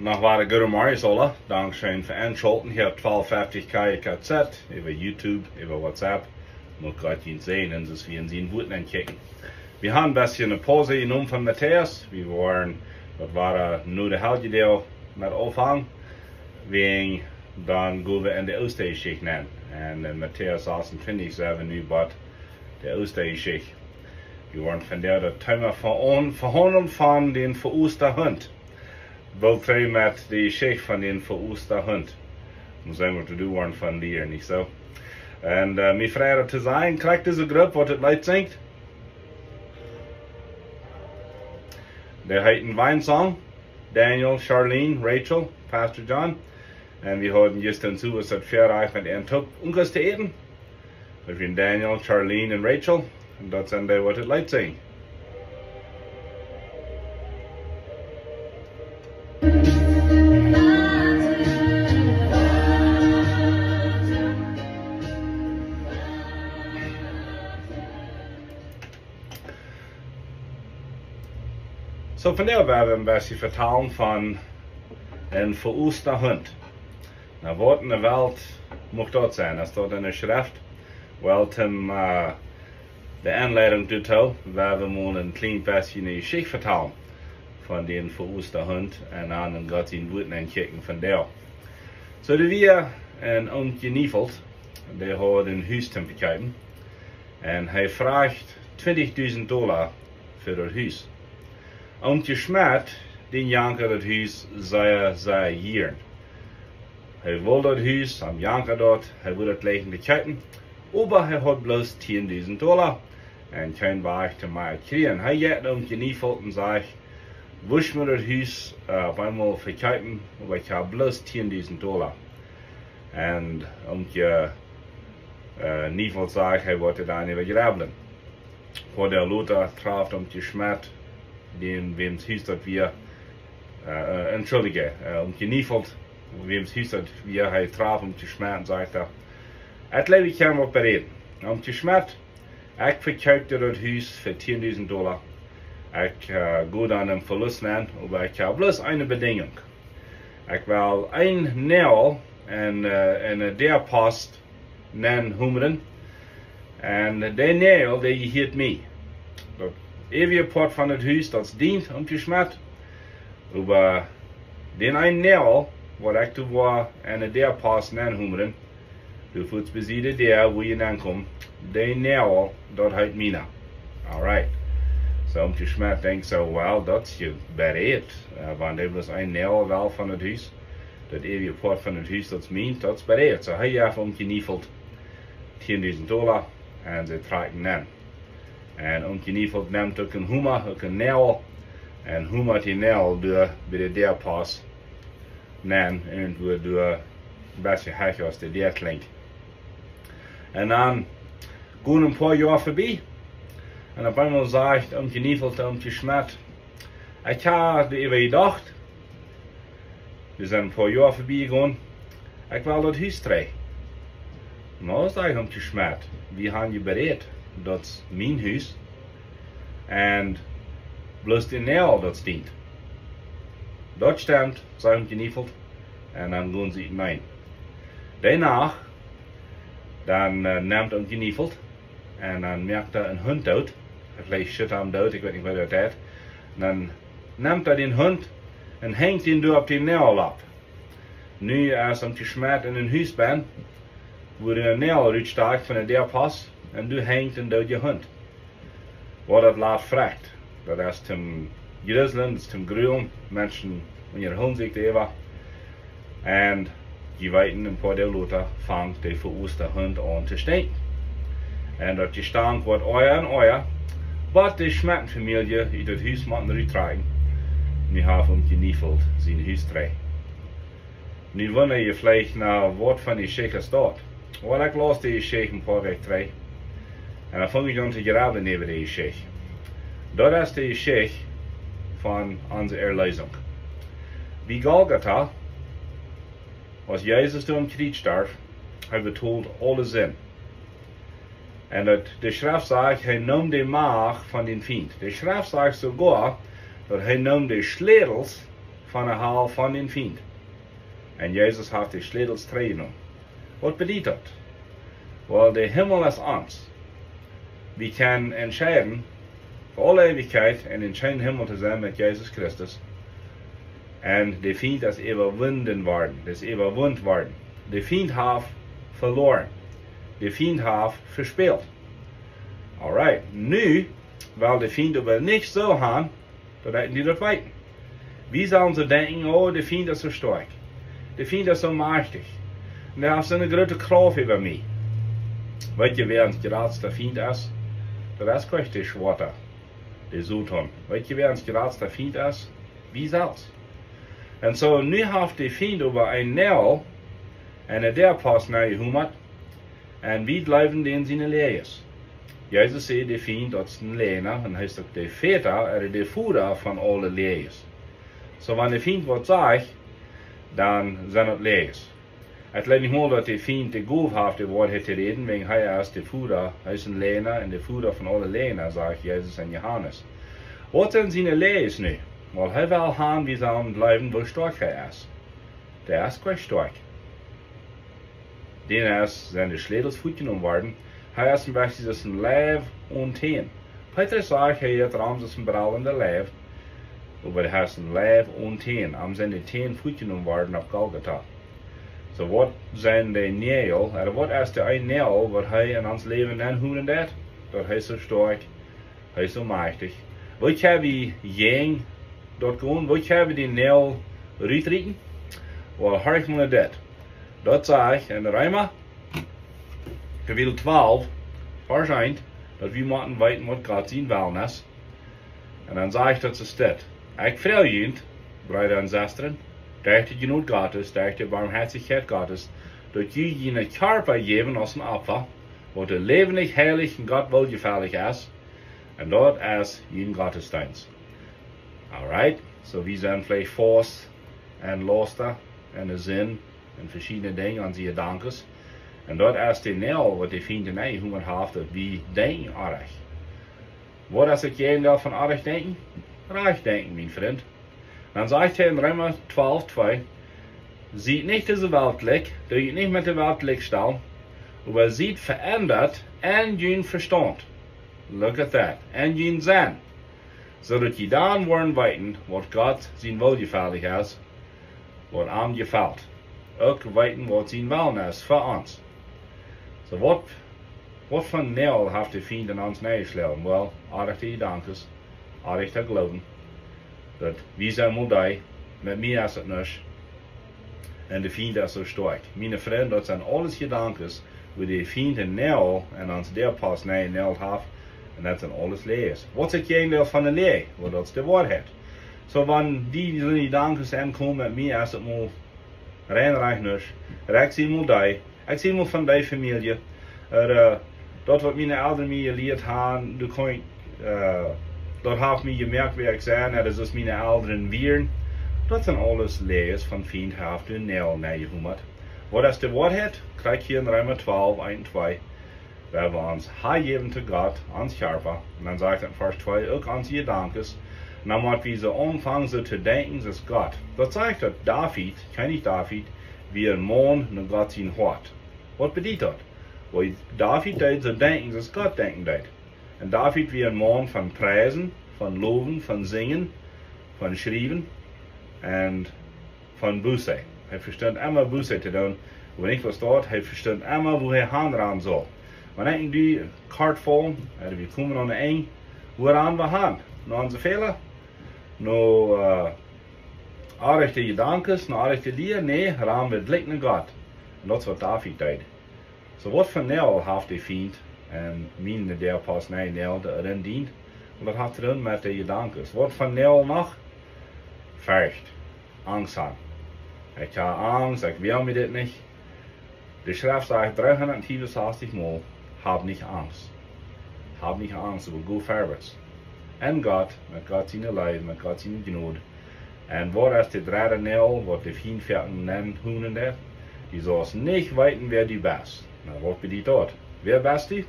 Nog waren Guru Marisola, dankzij für Einschalten hier 1250 KZ, über YouTube, über WhatsApp. Moet gerade ihn sehen, und das werden Sie in Wuten entdecken. Wir haben ein bisschen eine Pause genommen von Matthias. Wir waren, das war nur der Hauptdeel mit Aufhang. Wegen dann gehen wir in der Osterschicht nennen. Und Matthias 28 Avenue bad der Osterschicht. Wir waren von der Thema verhandeln von den verursten Hund. Wil met de Schicht von den verursten Hund. Muss sagen, was du waren von dir, nicht so? Und mir Freude zu sein, kriegt diese Gruppe, was das Leid singt. Der hat einen Weinsong, Daniel, Charlene, Rachel, Pastor John. Und wir hatten just dazu, was das Verreich mit einem Tag umgehst zu eten. Zwischen Daniel, Charlene und Rachel. Und das sind die, was das Leid singt. So von der werden wir ein bisschen vertalen von einem verursten Hund. Na, was in der Welt muss dort sein? Das dort in der Schrift. Weil zum der Anleitung dazu werden wir mal ein klein bisschen eine Geschichte vertalen von dem verursten Hund und dann Gott in Wuten entdecken von der. So da wir ein Ungeniefelt, der hat ein Haus zu bekijken und er fragt $20.000 für das Haus. Und geschmerzt, den Janker das Haus sei hier. Er will das Haus am Janker dort, er will das Leichen bekijken, aber er hat bloß $10.000 und kein Weg zu mir kriegen. Er geht geniefelt und sagt, wusch mir das Haus auf einmal verkaufen, aber ich habe bloß $10.000. Und Niefelt sagt, er wollte da nicht begraben. Vor der Luther traf geschmerzt, den wem es hieß, dass wir, Niefelt, wem es hieß, dass wir, er traf geschmerzt, sagt er, ich glaube, ich kann was bereden. Geschmerzt, ich verkaufte das Haus für $10.000. Ich gehe dann einen Verlust nehmen, aber ich habe bloß eine Bedingung. Ich will ein Nägel und der Post nennen Humren. Und der Nägel, der gehört mir. Das ewige Port von dem Haus, das dient geschmerzt. Aber den einen Nägel, was ich da war, und der Post nennen Humren, du fühlst besiedelt der, wo ihr ankommt, der Nägel, dort halt mina. Alright. So geschmerzt denkt so, well, das ist ja bereit. Wenn der bloß ein Nägel will von dem Haus, das ewige Port von dem Haus, das meint, das ist bereit. So er hat geniefelt $10.000 und sie tragen ihn. Und geniefelt nimmt auch ein Hummer, auch ein Nägel, und Hummer die Nägel durch bei der Pass nehmen, irgendwo durch ein bisschen heicher als der klingt. Und dann gehen ein paar Jahre vorbei. Und auf einmal sagt geniefelt geschmerzt, ich habe darüber gedacht, wir sind ein paar Jahre vorbeigegangen, ich will das Haus drehen. Und dann sage ich geschmerzt, wir haben bereit, das ist mein Haus, und bloß die Nägel, das dient. Das stimmt, sage ich geniefelt, und dann gehen sie hinein. Danach, dann nimmt geniefelt, en dan merkt een hond dood. Het lijkt shit aan dood, ik weet niet wat dat is. Dan neemt den hond en hangt ihn door op die nail op. Nu, als je schmet in een huis bent, wordt een nail uitsteekt van de deurpas en du hangt en dood je hond. Wat dat laat vraagt, dat is zum gruselen, dat is zum gruwelen, mensen, wanneer hond zich even. En je weet een paar dagen later vangt de veroorzaakte hond aan te stinken. En dat je stank wordt ooier en ooier, wat de schmettenfamilie uit het huis moeten uitdragen. Nu hebben je geniefeld zijn huis terug. Nu wonder je vielleicht naar wat van die sheikh staat. Wel, ik las die sheikh een paar weken terug. En dan vang ik aan te graven neben die sheikh. Dat is de sheikh van onze erlezing. Bij Golgotha, als Jezus door hem kruis stierf, hij betoelt alle zin. En dat de schrift zegt, hij nam de maag van den vriend. De schrift zegt sogar, dat hij nam de sleutels van de haal van den vriend. En Jezus heeft de sleutels genomen. Wat betekent dat? Wel, de hemel is ons. We kunnen entscheiden, voor alle eeuwigheid, en in zijn hemel te zijn met Jezus Christus. En de vriend is overwinnen worden, is overwund worden. De vriend heeft verloren. De vriend heeft verspeeld. Alright, nu, wil de vriend wel niet zo gaan, dat hij niet dat weten. Wie zullen ze denken, oh, de vriend is zo sterk. De vriend is zo machtig. En hij heeft zo'n grote kracht over mij. Weet je wer ons grootste vriend is? Dat is kwijt de zwarte, de zoeton. Weet je wer ons grootste vriend is? Wie zelfs. En zo, nu heeft de vriend over een nail, en der past naar je humor, en wie blijven in zijn lees. Jezus zei de vriend dat is een lener, en hij is ook de vader, de voeder van alle lees. Zo, wanneer de vriend wat zegt, dan zijn het lees. Het lijkt niet meer dat de vriend de goef heeft de woord te reden, want hij is de voeder, hij is een lener, en de voeder van alle lener, zegt Jezus en Johannes. Wat zijn zijn lees nu? Wel, hij wil gaan, wie zullen blijven, hoe sterk hij is. Der is kwijt sterk. Den is zijn de sleutels voeten omworden. Hij is een beetje als een lijf en teen. Petrus zegt, hij heeft rammen zijn brouw in de lijf. Maar hij is een lijf en teen. Am zijn de teen voeten omworden op Golgotha. So wat zijn de nail, en wat is de een nail wat hij in ons leven dan houden dat? Dat hij zo sterk, hij zo machtig. Wat hebben we jeng dat gewoon, wat hebben we die nail uitrieken? Wel, hoor ik maar dat. Dat zeg ik in de Rijma, kapitel 12, vers 1, dat we moeten weten wat God zijn willen is. En dan zeg ik dat ze staat. Ik vraag je, broeder en zusteren, durch die Genot Gottes, durch die Barmherzigkeit Gottes, dat je je Körper geven als een Opfer, wat de levendig, heilig en Gott wohlgefällig is. En dat is je Gottesdienst. Alright, so we zijn vielleicht Forst en Loster en de Zin en verschiedene dingen aan zijn dankes. En dat is de nail wat de vrienden in je hoeven heeft, dat we denken aardig. Wat is het een van aardig denken? Reich denken, mijn vriend. Dan zegt hij in Römer 12:2, ziet niet deze weltelijk, doe je niet met de weltelijk staan, maar ziet veranderd en je verstand. Look at that. En je zijn. Zodat je dan worden weten wat God zijn welgefällig is, wat aan je valt. Ook weten wat zijn willen is voor ons. So wat van nail heeft de vriend in ons neergeslagen? Wel, aardig te dankes, aardig te geloven. Dat wie zijn moeder, met mij is het niet. En de vriend is zo sterk. Mijn vriend, dat zijn alles gedankes, waar de vriend een nail en ons der pas naar een nail heeft. En dat zijn alles lees. Wat is het een van de leer? Wel, dat is de waarheid. Zo, wanneer die gedankes aankomen met mij, is het maar rein niet. Ik zie moeder, ik zie maar van die familie. Dat wat mijn ouders mij geleerd hebben, dat heeft mij gemerkt wie ik zei, dat is dus mijn ouderen weer. Dat zijn alles lees van vriend heeft een nail naar je humor. Wat is de waarheid? Krijg je in Römer 12, 1 en 2. Waar we ons geven te God, ons Körper. En dan zegt het in vers 2 ook onze gedankes. En dan moeten we zo aanvangen zo te denken als God. Dat zegt dat David, ken ik David, wie een man naar God zijn hart. Wat betekent dat? Weil David deed so denken, zoals Gott denken deed. En David wie een man van prijzen, van loven, van zingen, van schrijven en van busse. Hij verstond immer busse te doen. Wanneer ik was dort, hij verstond immer hoe hij gaan zal. Wanneer ik die kaart vol, en we komen aan de eind, hoe aan we gaan. Naar onze velen, naar aardige gedanken, naar aardige leer, nee, gaan we blik naar God. En dat is wat David deed. So wat van Nel heeft hij vindt, en mijn der pas nee Nel de erin dient, en dat heeft te doen met de gedanken. Wat van Nel nog? Furcht, angst aan. Ik heb angst, ik wil me dit niet. De schrift sagt 364 Mal, hab nicht Angst. Hab nicht Angst, aber go vorwärts. En God, met God zijn leid, met God zijn genade. En wat is de derde Nel, wat de 44 nennen, hunen der, die zoals niet weten wer die best. Nou, wat bedient dat? Wer best die?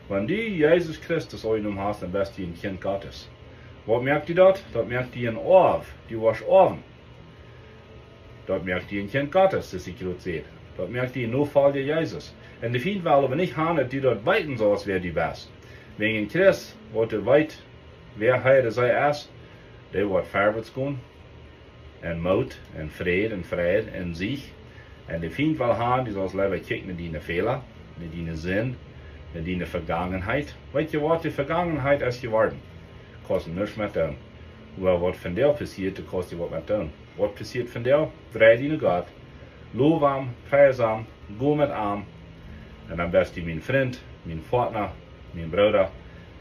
Wenn die Jesus Christus ooit hast, dan best die een kind Gottes. Wat merkt die dat? Dat merkt die een Orf, die was oven. Dat merkt die een kind Gottes, dat ik dat zeg. Dat merkt die no Fall der Jesus. En de vriend willen we niet gaan dat die dat weten zoals wer die best. Wegen Christ, wat de weet, wer hij de zij is, die wordt vorwärts gaan. En moed, en vrede, en vrijheid, en zich. En de vriend wil gaan, die zal liever kijken naar die Fehler, naar die zin, naar die Vergangenheit. Weet je wat, de Vergangenheit is geworden. Kost niks met doen. Hoewel wat van jou passiert, dan kost je wat met doen. Wat passiert van jou? Draai die naar God. Loof hem, prijs hem, go met hem. En dan best die mijn vriend, mijn partner, mijn broeder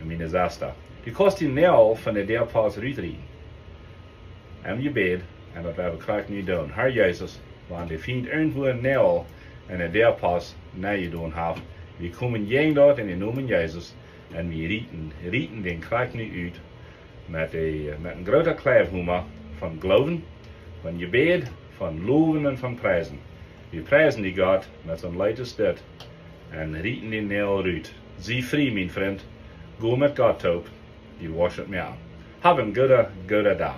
en mijn zuster. Die kost je nul van de deel pas uitreden. En je bed, en dat hebben we graag niet doen. Herr Jezus, wanneer de vriend irgendwo een nul en de deel pas naar je doen heeft. We komen jeden dort in de naam Jezus en we rieten den graag niet uit met een grote kleefhumor van geloven, van je bed, van loven en van prijzen. We prijzen die God met zijn leiders en rieten den nul uit. Zie vrij, mijn vriend. Go met God top. Die was het meer. Have een goede dag.